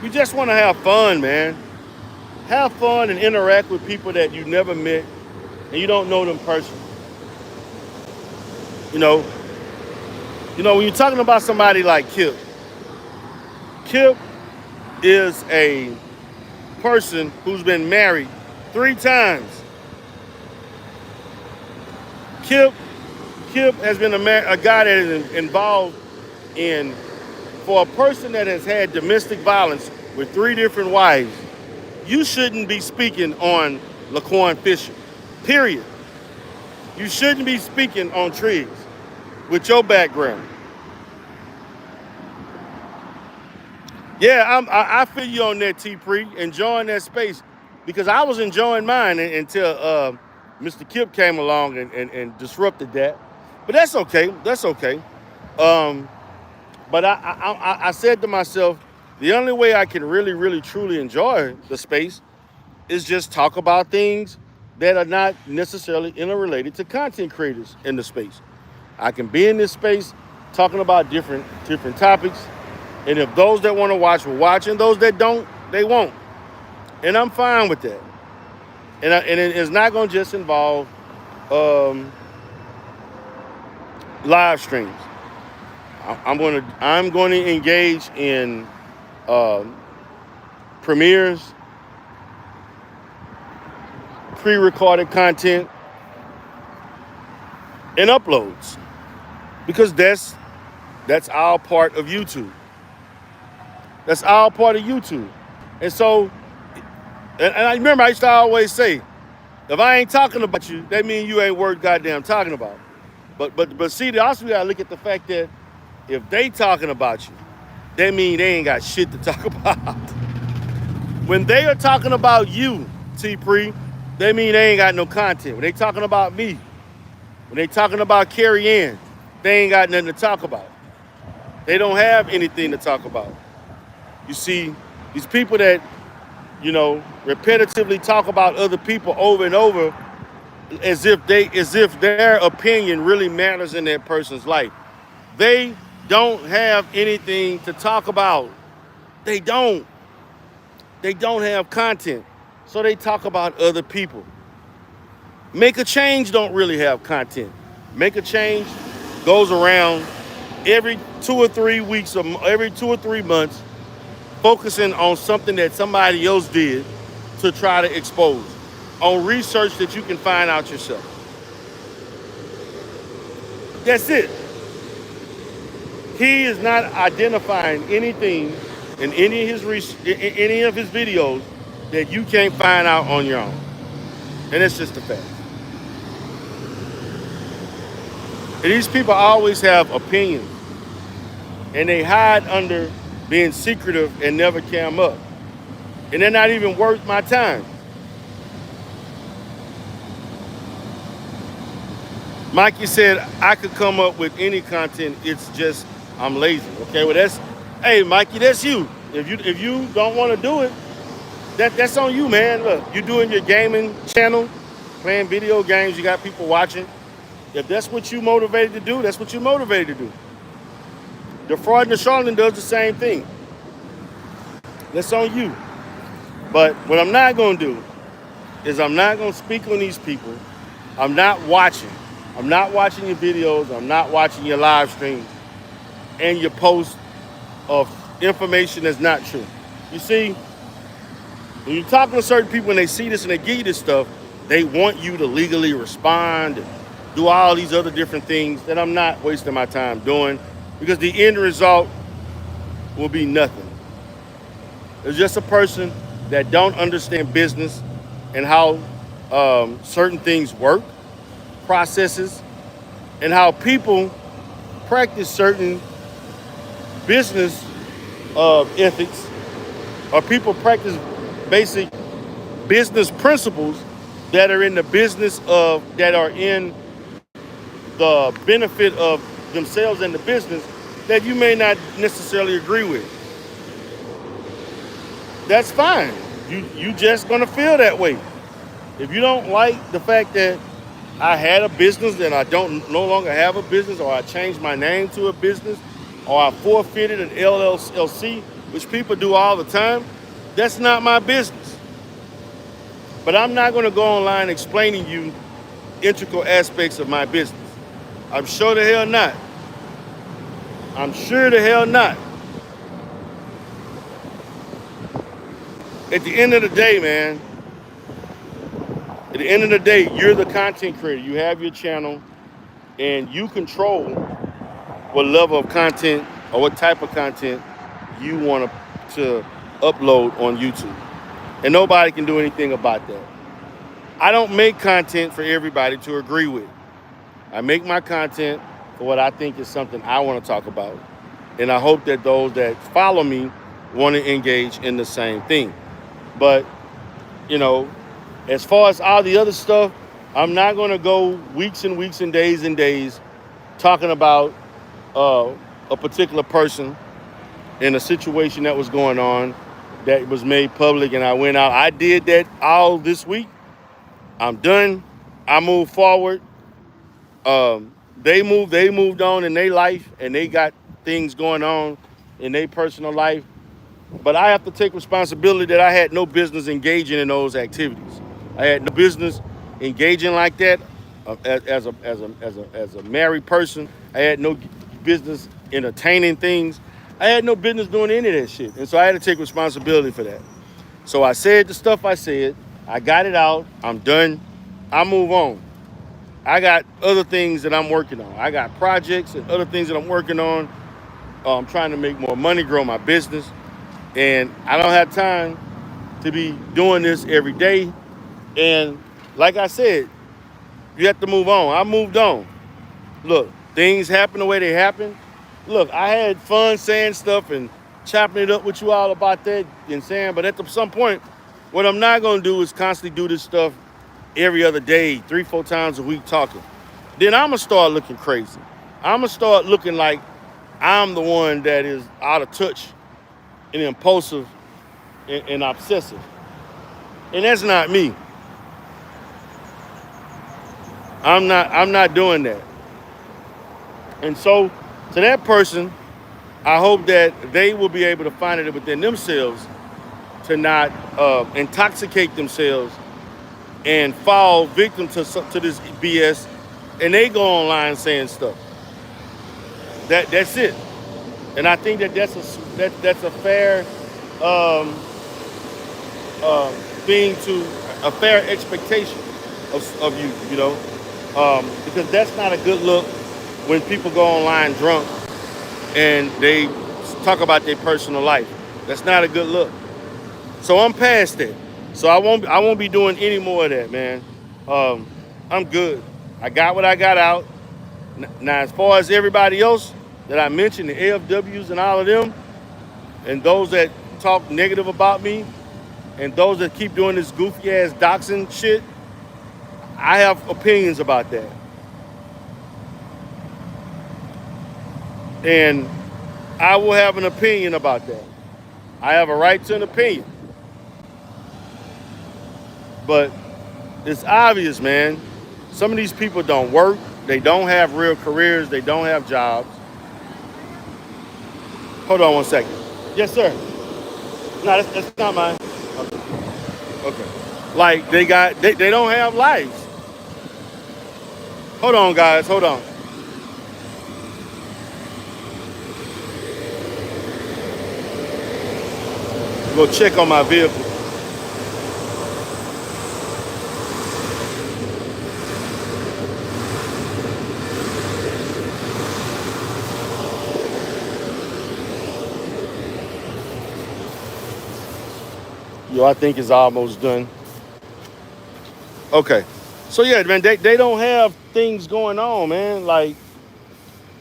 we just want to have fun, man. have fun and interact with people that you never met and you don't know them personally. You know, when you're talking about somebody like Kip, Kip is a person who's been married 3 times. Kip has been a guy that is involved in, for a person that has had domestic violence with 3 different wives, you shouldn't be speaking on Laquan Fisher, period. You shouldn't be speaking on Triggs with your background. Yeah, I feel you on that, T-Pre, enjoying that space, because I was enjoying mine until Mr. Kip came along and disrupted that. But that's okay. That's okay. But I said to myself, the only way I can really, really, truly enjoy the space is just talk about things that are not necessarily interrelated to content creators in the space. I can be in this space talking about different topics, and if those that want to watch will watch, and those that don't, they won't. And I'm fine with that. And it's not going to just involve live streams. I'm going to engage in premieres, pre-recorded content, and uploads, because that's our part of YouTube. That's our part of YouTube. And so, and I remember I used to always say, if I ain't talking about you, that means you ain't worth goddamn talking about. But see, they also gotta look at the fact that if they talking about you, that means they ain't got shit to talk about. When they are talking about you, T-Pre, that mean they ain't got no content. When they talking about me, when they talking about Carrie Ann, they ain't got nothing to talk about. They don't have anything to talk about. You see, these people that, repetitively talk about other people over and over as if their opinion really matters in that person's life. They don't have anything to talk about. They don't have content. So they talk about other people. Make a Change don't really have content. Make a Change goes around every 2 or 3 weeks or every 2 or 3 months, focusing on something that somebody else did to try to expose, on research that you can find out yourself. That's it. He is not identifying anything in any of his videos that you can't find out on your own. And it's just a fact. And these people always have opinions, and they hide under being secretive and never cam up. And they're not even worth my time. Mikey said I could come up with any content, it's just I'm lazy. Okay, well hey Mikey, that's you. If you don't want to do it, that's on you, man. Look, you're doing your gaming channel, playing video games, you got people watching. If that's what you motivated to do, that's what you're motivated to do. The fraud and the charlatan does the same thing. That's on you. But what I'm not going to do is I'm not going to speak on these people. I'm not watching. I'm not watching your videos. I'm not watching your live streams and your posts of information that's not true. You see, when you're talking to certain people and they see this and they give you this stuff, they want you to legally respond and do all these other different things that I'm not wasting my time doing, because the end result will be nothing. It's just a person that don't understand business and how certain things work, processes, and how people practice certain business ethics, or people practice basic business principles that are in the business of, that are in the benefit of themselves and the business, that you may not necessarily agree with. That's fine. You just gonna feel that way. If you don't like the fact that I had a business and I no longer have a business, or I changed my name to a business, or I forfeited an LLC, which people do all the time, that's not my business. But I'm not going to go online explaining you integral aspects of my business. I'm sure the hell not. I'm sure the hell not. At the end of the day, man, at the end of the day, you're the content creator. You have your channel and you control what level of content or what type of content you want to upload on YouTube. And nobody can do anything about that. I don't make content for everybody to agree with. I make my content for what I think is something I want to talk about. And I hope that those that follow me want to engage in the same thing. But, you know, as far as all the other stuff, I'm not going to go weeks and weeks and days talking about a particular person in a situation that was going on that was made public, and I went out. I did that all this week. I'm done. I moved forward. They moved on in their life, and they got things going on in their personal life. But I have to take responsibility that I had no business engaging in those activities. I had no business engaging like that as a married person. I had no business entertaining things. I had no business doing any of that shit. And so I had to take responsibility for that. So I said the stuff I said. I got it out. I'm done. I move on. I got other things that I'm working on. I got projects and other things that I'm working on. I'm trying to make more money, grow my business. And I don't have time to be doing this every day. And like I said, you have to move on. I moved on. Look, things happen the way they happen. Look, I had fun saying stuff and chopping it up with you all about that and saying, but at some point, what I'm not going to do is constantly do this stuff every other day, 3-4 times a week talking. Then I'm going to start looking crazy. I'm going to start looking like I'm the one that is out of touch and impulsive and obsessive. And that's not me. I'm not doing that. And so to that person, I hope that they will be able to find it within themselves to not intoxicate themselves and fall victim to this BS, and they go online saying stuff. That's it. And I think that's a fair thing to a fair expectation of you, you know, because that's not a good look when people go online drunk and they talk about their personal life. That's not a good look. So I'm past that. So I won't be doing any more of that, man. I'm good. I got what I got out. Now, as far as everybody else that I mentioned, the AFWs and all of them, and those that talk negative about me, and those that keep doing this goofy ass doxing shit, I have opinions about that. And I will have an opinion about that. I have a right to an opinion. But it's obvious, man. Some of these people don't work. They don't have real careers. They don't have jobs. Hold on one second. Yes, sir. No, that's not mine. Okay. Like they don't have lives. Hold on, guys. Hold on. Go check on my vehicle. Yo, I think it's almost done. Okay. So yeah, man, they don't have things going on, man. Like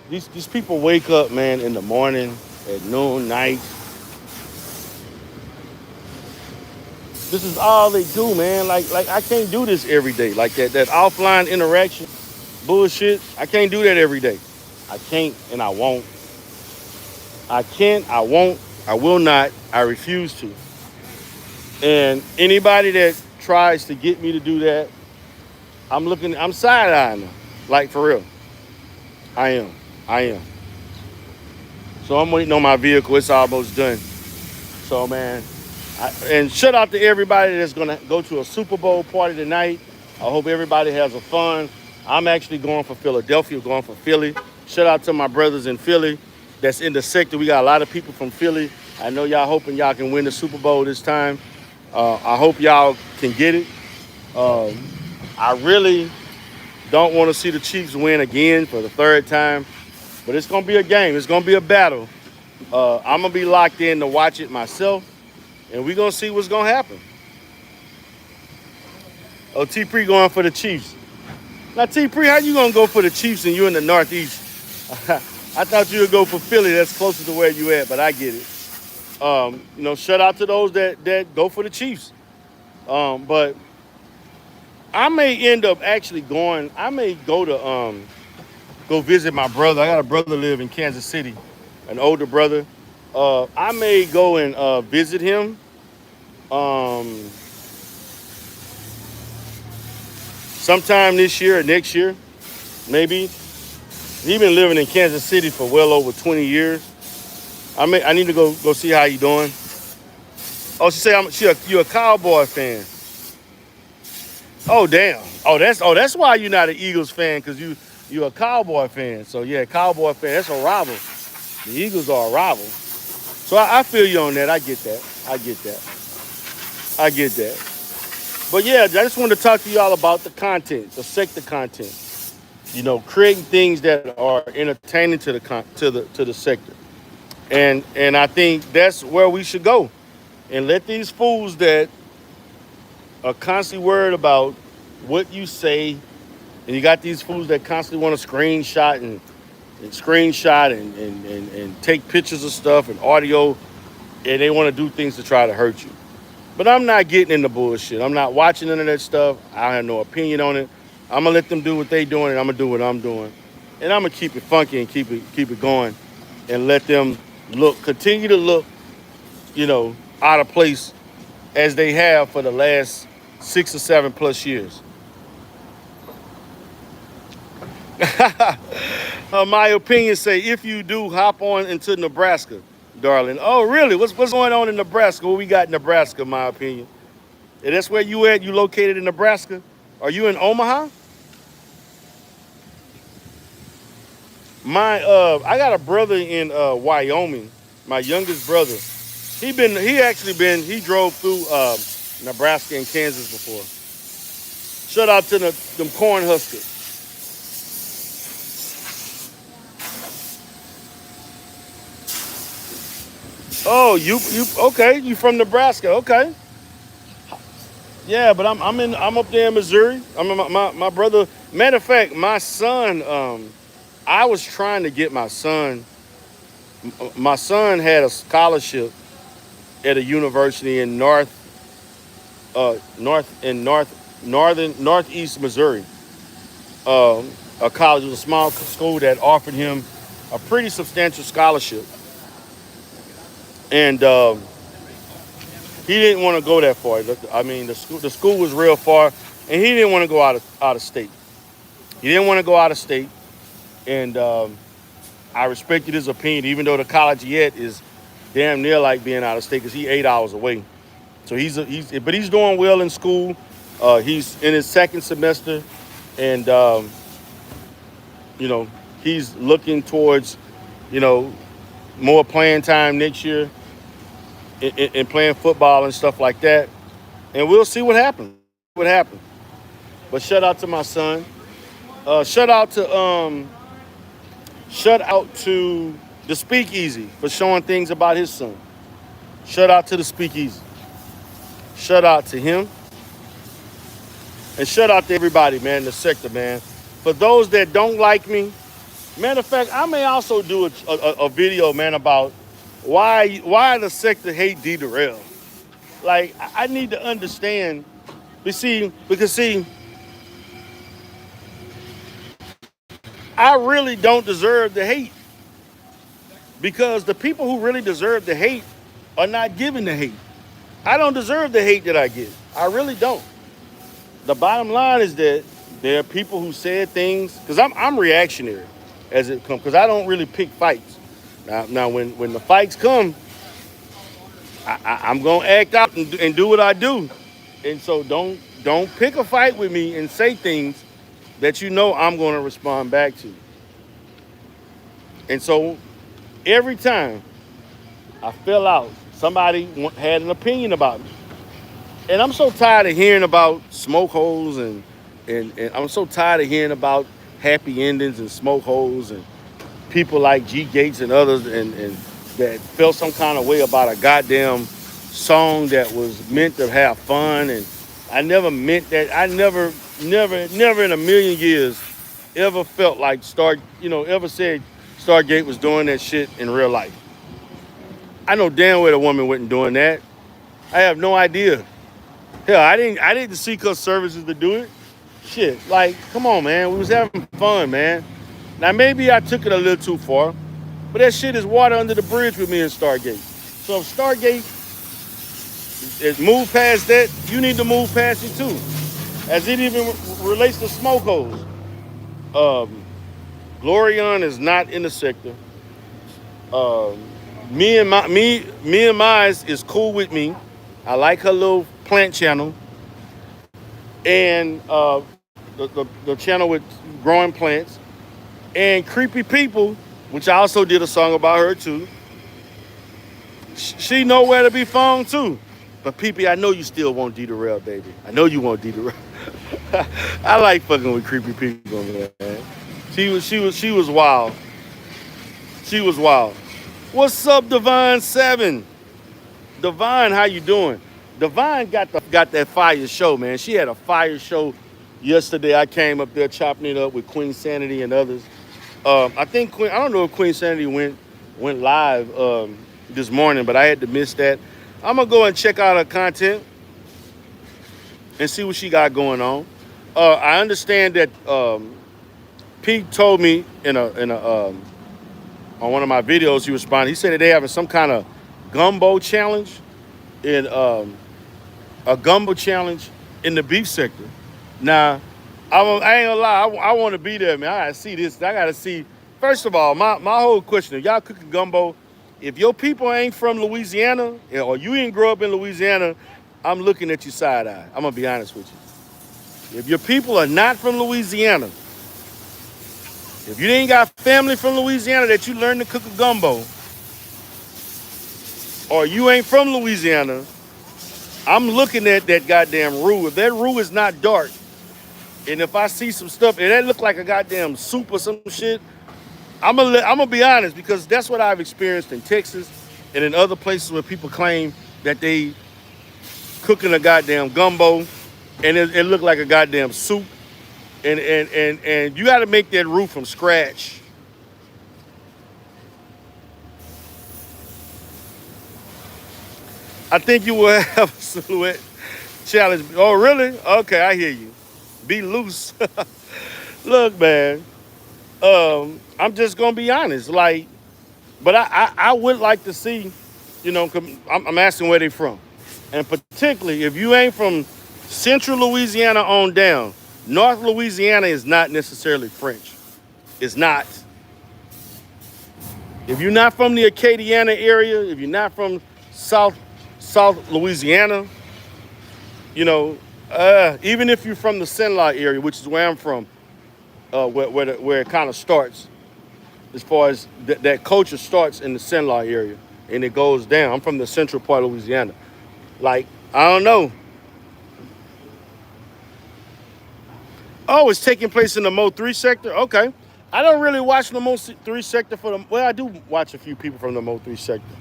these people wake up, man, in the morning, at noon, night. This is all they do, man. Like I can't do this every day. Like that offline interaction bullshit. I can't do that every day. I can't and I won't. I can't, I won't, I will not, I refuse to. And anybody that tries to get me to do that, I'm side-eyeing them. Like, for real. I am. So I'm waiting on my vehicle. It's almost done. So, man, And shout out to everybody that's gonna go to a Super Bowl party tonight. I hope everybody has a fun. I'm actually going for Philadelphia, going for Philly. Shout out to my brothers in Philly that's in the sector. We got a lot of people from Philly. I know y'all hoping y'all can win the Super Bowl this time. I hope y'all can get it. Um, I really don't want to see the Chiefs win again for the third time, but it's gonna be a game. It's gonna be a battle. I'm gonna be locked in to watch it myself, and we're gonna see what's gonna happen. Oh, T Pre going for the Chiefs. Now, T Pre, how you gonna go for the Chiefs and you in the Northeast? I thought you would go for Philly. That's closer to where you at, but I get it. Shout out to those that go for the Chiefs. But I may end up actually going. I may go visit my brother. I got a brother live in Kansas City, an older brother. I may go and visit him. Um, Sometime this year or next year, maybe. He been living in Kansas City for well over 20 years. I need to go see how he doing. Oh, you a Cowboy fan. Oh damn. That's why you're not an Eagles fan, because you a Cowboy fan. So yeah, Cowboy fan. That's a rival. The Eagles are a rival. So I feel you on that. I get that. I get that. I get that. But yeah, I just wanted to talk to y'all about the content, the sector content. Creating things that are entertaining to the sector, and I think that's where we should go, and let these fools that are constantly worried about what you say, and you got these fools that constantly want to screenshot and take pictures of stuff and audio, and they want to do things to try to hurt you. But I'm not getting into bullshit. I'm not watching none of that stuff. I have no opinion on it. I'm gonna let them do what they doing, and I'm gonna do what I'm doing. And I'm gonna keep it funky and keep it going, and let them continue to look, out of place as they have for the last 6 or 7 plus years. My opinion say, if you do, hop on into Nebraska, darling. Oh, really? What's going on in Nebraska? What we got in Nebraska, my opinion? And that's where you at? You located in Nebraska? Are you in Omaha? I got a brother in Wyoming, my youngest brother. He drove through Nebraska and Kansas before. Shout out to them corn huskers. Oh, you okay? You from Nebraska? Okay. Yeah, but I'm up there in Missouri. My brother. Matter of fact, my son. I was trying to get my son. My son had a scholarship at a university in northeast Missouri. A college, it was a small school that offered him a pretty substantial scholarship, and he didn't want to go that far. I mean, the school was real far, and he didn't want to go out of state. He didn't want to go out of state, and I respected his opinion, even though the college he at is damn near like being out of state, because he's 8 hours away. So but he's doing well in school. He's in his second semester, and he's looking towards, you know, more playing time next year in playing football and stuff like that. And we'll see what happens. What happens. But shout out to my son. Shout out to the Speakeasy for showing things about his son. Shout out to the Speakeasy. Shout out to him. And shout out to everybody, man, in the sector, man. For those that don't like me, matter of fact, I may also do a video, man, about why the sector hate D. Durrell. Like, I need to understand. Because I really don't deserve the hate. Because the people who really deserve the hate are not giving the hate. I don't deserve the hate that I get. I really don't. The bottom line is that there are people who said things, because I'm reactionary as it comes, because I don't really pick fights. Now when the fights come, I'm gonna act out and do what I do. And so don't pick a fight with me and say things that you know I'm gonna respond back to. And so every time I fell out, somebody had an opinion about me. And I'm so tired of hearing about smoke holes and I'm so tired of hearing about happy endings and smoke holes and people like G Gates and others and that felt some kind of way about a goddamn song that was meant to have fun. And I never meant that. I never in a million years ever felt like ever said Stargate was doing that shit in real life. I know damn well the woman wasn't doing that. I have no idea. Hell, I didn't seek her services to do it. Shit, like, come on, man. We was having fun, man. Now maybe I took it a little too far, but that shit is water under the bridge with me and Stargate. So if Stargate is moved past that, you need to move past it too. As it even relates to smoke holes. Um, Glorion is not in the sector. Um, me and Mize is cool with me. I like her little plant channel and the channel with growing plants and Creepy People, which I also did a song about her too. She know where to be found too. But Peepee, I know you still want D Darrell, baby. I know you want D Darrell. I like fucking with Creepy People, man. She was wild. She was wild. What's up, Divine Seven? Divine, how you doing? Divine got that fire show, man. She had a fire show yesterday. I came up there chopping it up with Queen Sanity and others. I think I don't know if Queen Sanity went live this morning, but I had to miss that. I'm gonna go and check out her content and see what she got going on. I understand that Pete told me on one of my videos he responded. He said that they having some kind of gumbo challenge in a gumbo challenge in the beef sector. Now, I ain't gonna lie, I want to be there, man. I gotta see this. I gotta see. First of all, my whole question: if y'all cooking gumbo, if your people ain't from Louisiana or you ain't grow up in Louisiana, I'm looking at you side eye. I'm gonna be honest with you. If your people are not from Louisiana, if you ain't got family from Louisiana that you learn to cook a gumbo, or you ain't from Louisiana, I'm looking at that goddamn roux. If that roux is not dark, and if I see some stuff, and that look like a goddamn soup or some shit, I'm gonna be honest, because that's what I've experienced in Texas and in other places where people claim that they cooking a goddamn gumbo, and it look like a goddamn soup, and you got to make that roux from scratch. I think you will have a silhouette challenge. Oh, really? Okay, I hear you. Be loose. Look, man. I'm just gonna be honest. Like, but I would like to see, I'm asking where they from, and particularly if you ain't from Central Louisiana on down, North Louisiana is not necessarily French. It's not. If you're not from the Acadiana area, if you're not from South Louisiana, even if you're from the Sinlaw area, which is where I'm from, where it kind of starts, as far as that culture starts in the Sinlaw area and it goes down. I'm from the central part of Louisiana. Like, I don't know. Oh, it's taking place in the Mo 3 sector? Okay. I don't really watch the Mo 3 sector I do watch a few people from the Mo 3 sector.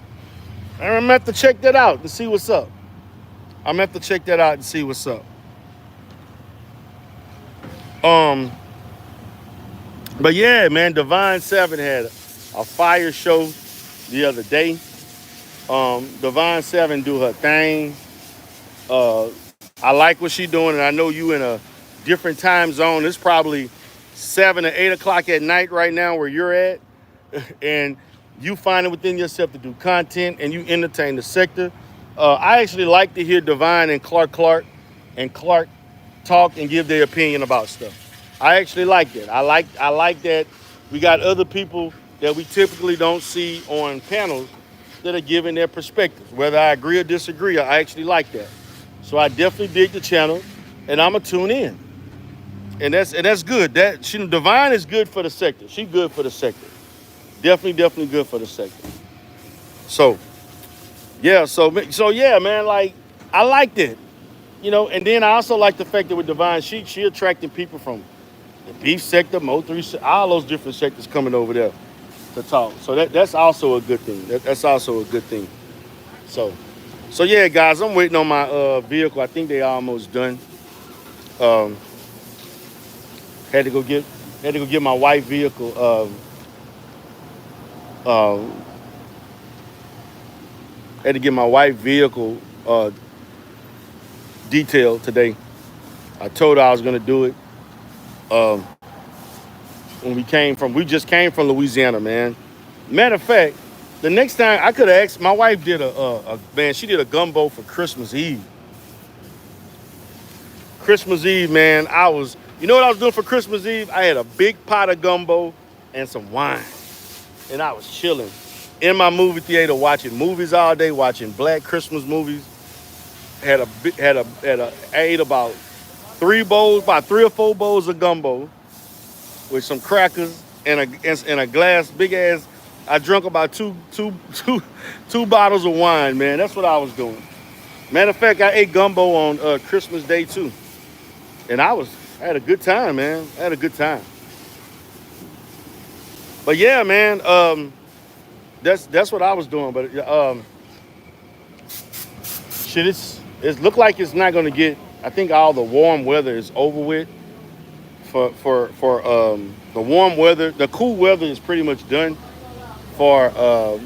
I'm gonna have to check that out and see what's up. I'm gonna have to check that out and see what's up. But yeah, man, Divine Seven had a fire show the other day. Divine Seven do her thing. I like what she doing, and I know you in a different time zone. It's probably 7 or 8 o'clock at night right now where you're at, and you find it within yourself to do content and you entertain the sector. I actually like to hear Divine and Clark talk and give their opinion about stuff. I actually like that. I like that we got other people that we typically don't see on panels that are giving their perspectives. Whether I agree or disagree, I actually like that. So I definitely dig the channel, and I'ma tune in. And that's good. Divine is good for the sector. She good for the sector. Definitely good for the sector. So so yeah, man. Like I liked it, And then I also like the fact that with Divine, she attracting people from the beef sector, Mo3, all those different sectors coming over there to talk. So that's also a good thing. That's also a good thing. So yeah, guys, I'm waiting on my vehicle. I think they almost done. Um, had to go get my wife vehicle. Um, had to get my wife vehicle detailed today. I told her I was gonna do it. Um, when we just came from Louisiana, man. Matter of fact, the next time I could have asked, my wife did she did a gumbo for Christmas Eve. Christmas Eve, man, you know what I was doing for Christmas Eve? I had a big pot of gumbo and some wine. And I was chilling in my movie theater watching movies all day, watching Black Christmas movies. I ate about about 3 or 4 bowls of gumbo with some crackers and a glass, big ass. I drank about two bottles of wine, man. That's what I was doing. Matter of fact, I ate gumbo on Christmas Day too, and I had a good time, man. I had a good time. But yeah, man, that's what I was doing. But shit, it looked like it's not gonna get. I think all the warm weather is over with. For the warm weather, the cool weather is pretty much done for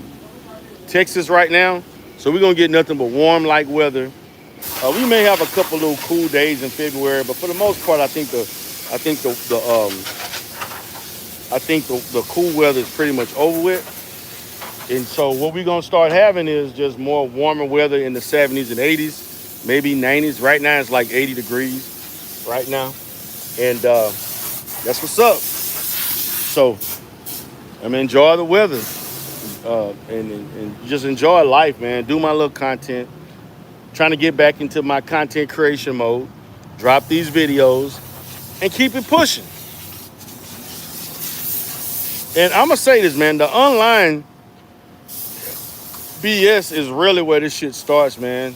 Texas right now. So we're gonna get nothing but warm like weather. We may have a couple little cool days in February, but for the most part, I think the cool weather is pretty much over with. And so what we're gonna start having is just more warmer weather in the 70s and 80s, maybe 90s. Right now it's like 80 degrees right now. And that's what's up. So I'm gonna enjoy the weather and just enjoy life, man. Do my little content. Trying to get back into my content creation mode. Drop these videos and keep it pushing. And I'm gonna say this, man. The online BS is really where this shit starts, man.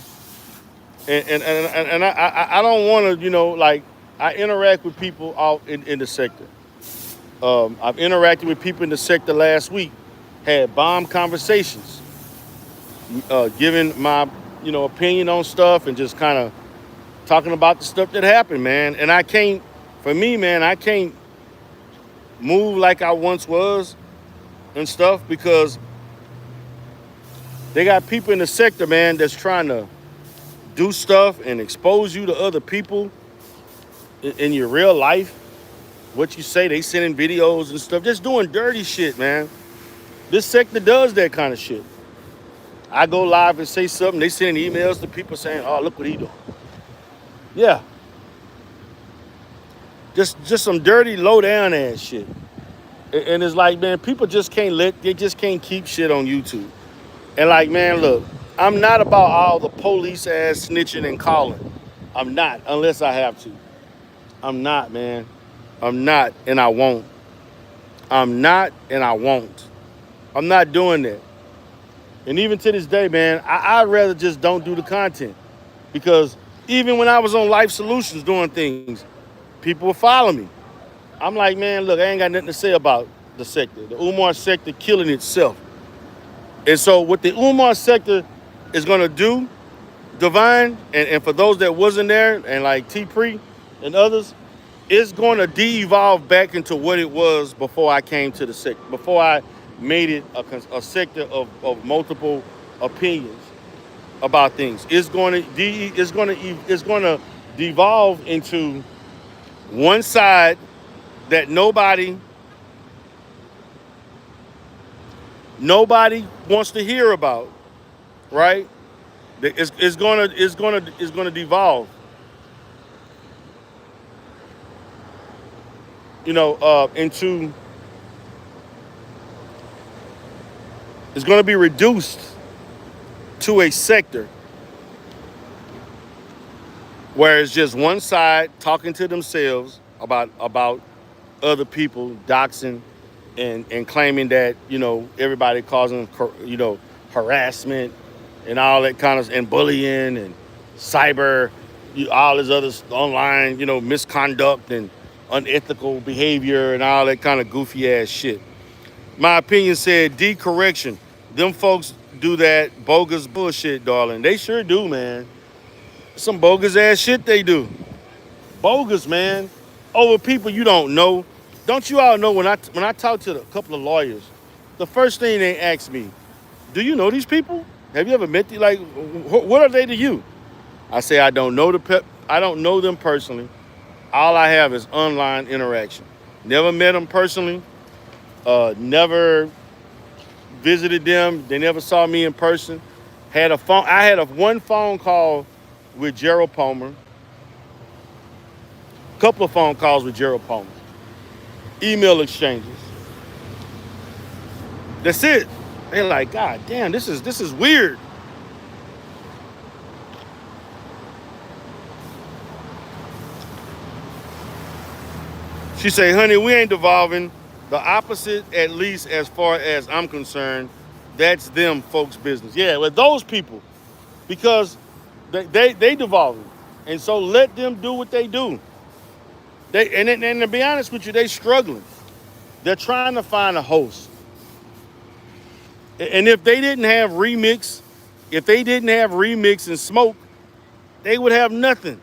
And I don't want to, I interact with people out in the sector. I've interacted with people in the sector last week, had bomb conversations, giving my, opinion on stuff and just kind of talking about the stuff that happened, man. And I can't move like I once was and stuff because they got people in the sector, man, that's trying to do stuff and expose you to other people in your real life. What you say, they sending videos and stuff, just doing dirty shit, man. This sector does that kind of shit. I go live and say something, they send emails to people saying, oh, look what he doing. Yeah. Just some dirty, low down ass shit. And it's like, man, people they just can't keep shit on YouTube. And like, man, look, I'm not about all the police ass snitching and calling. I'm not, unless I have to. I'm not, man. I'm not, and I won't. I'm not, and I won't. I'm not doing that. And even to this day, man, I'd rather just don't do the content. Because even when I was on Life Solutions doing things, people would follow me. I'm like, man, look, I ain't got nothing to say about the sector. The Umar sector killing itself. And so what the Umar sector is going to do, Divine, and for those that wasn't there, and like T-Pre and others, it's going to de-evolve back into what it was before I came to the sector, before I made it a sector of multiple opinions about things. It's going to devolve into one side that nobody wants to hear about, right? It's going to devolve. Into it's going to be reduced to a sector where it's just one side talking to themselves about other people, doxing and claiming that, everybody causing, harassment and all that kind of, and bullying and cyber, all this other online, misconduct and unethical behavior and all that kind of goofy ass shit. My opinion said correction. Them folks do that bogus bullshit, darling. They sure do, man. Some bogus ass shit they do. Bogus, man. Over people you don't know. Don't you all know when I talk to a couple of lawyers, the first thing they ask me, do you know these people? Have you ever met them? Like, what are they to you? I say I don't know I don't know them personally. All I have is online interaction. Never met them personally. Never visited them. They never saw me in person. I had one phone call with Gerald Palmer. A couple of phone calls with Gerald Palmer. Email exchanges. That's it. They're like, God damn, this is weird. She say, honey, we ain't devolving. The opposite, at least as far as I'm concerned, that's them folks' business. Yeah, with those people, because they devolving. And so let them do what they do. And to be honest with you, they struggling. They're trying to find a host. And if they didn't have Remix and Smoke, they would have nothing.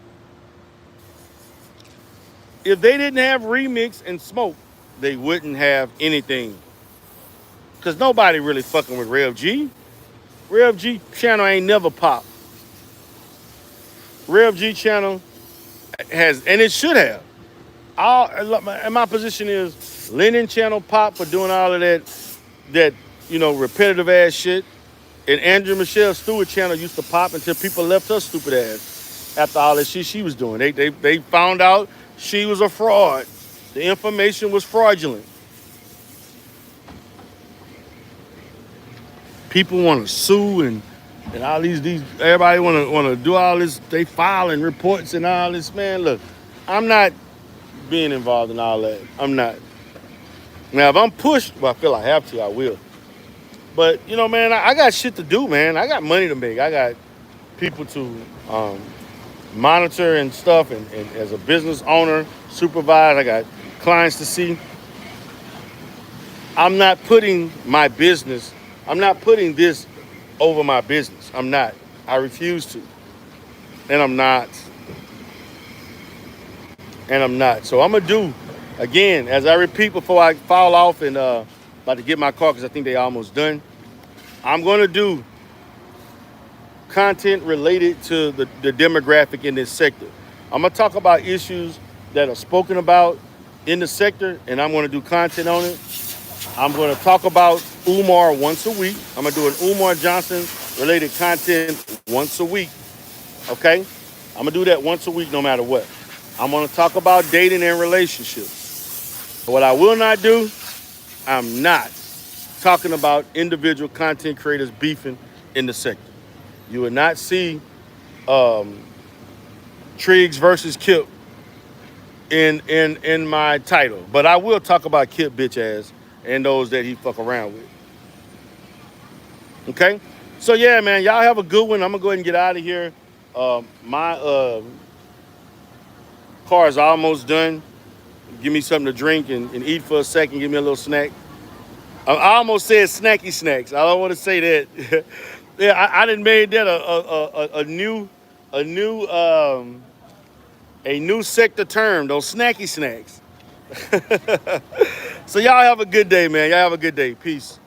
If they didn't have Remix and Smoke, they wouldn't have anything. Because nobody really fucking with Rev G. Rev G channel ain't never popped. Rev G channel has, and it should have. And my position is Lennon channel pop for doing all of that repetitive ass shit. And Andrew Michelle Stewart channel used to pop until people left her stupid ass after all that shit she was doing. They found out she was a fraud. The information was fraudulent. People want to sue and all these everybody want to do all this. They filing reports and all this. Man, look, I'm not being involved in all that. I'm not. Now, if I'm pushed, well, I feel I have to, I will. But, man, I got shit to do, man. I got money to make. I got people to monitor and stuff. And as a business owner, supervise, I got clients to see. I'm not putting this over my business. I'm not. I refuse to. And I'm not. So I'm going to do, again, as I repeat before I fall off and about to get my car because I think they almost done. I'm going to do content related to the demographic in this sector. I'm going to talk about issues that are spoken about in the sector, and I'm going to do content on it. I'm going to talk about Umar once a week. I'm going to do an Umar Johnson related content once a week. Okay? I'm going to do that once a week no matter what. I'm going to talk about dating and relationships. What I will not do, I'm not talking about individual content creators beefing in the sector. You will not see Triggs versus Kip in my title. But I will talk about Kip bitch ass and those that he fuck around with. Okay? So yeah, man, y'all have a good one. I'm gonna go ahead and get out of here. My car is almost done. Give me something to drink and eat for a second. Give me a little snack. I almost said snacky snacks. I don't want to say that. Yeah, I done made that a new sector term. Those snacky snacks. So y'all have a good day, man. Y'all have a good day. Peace.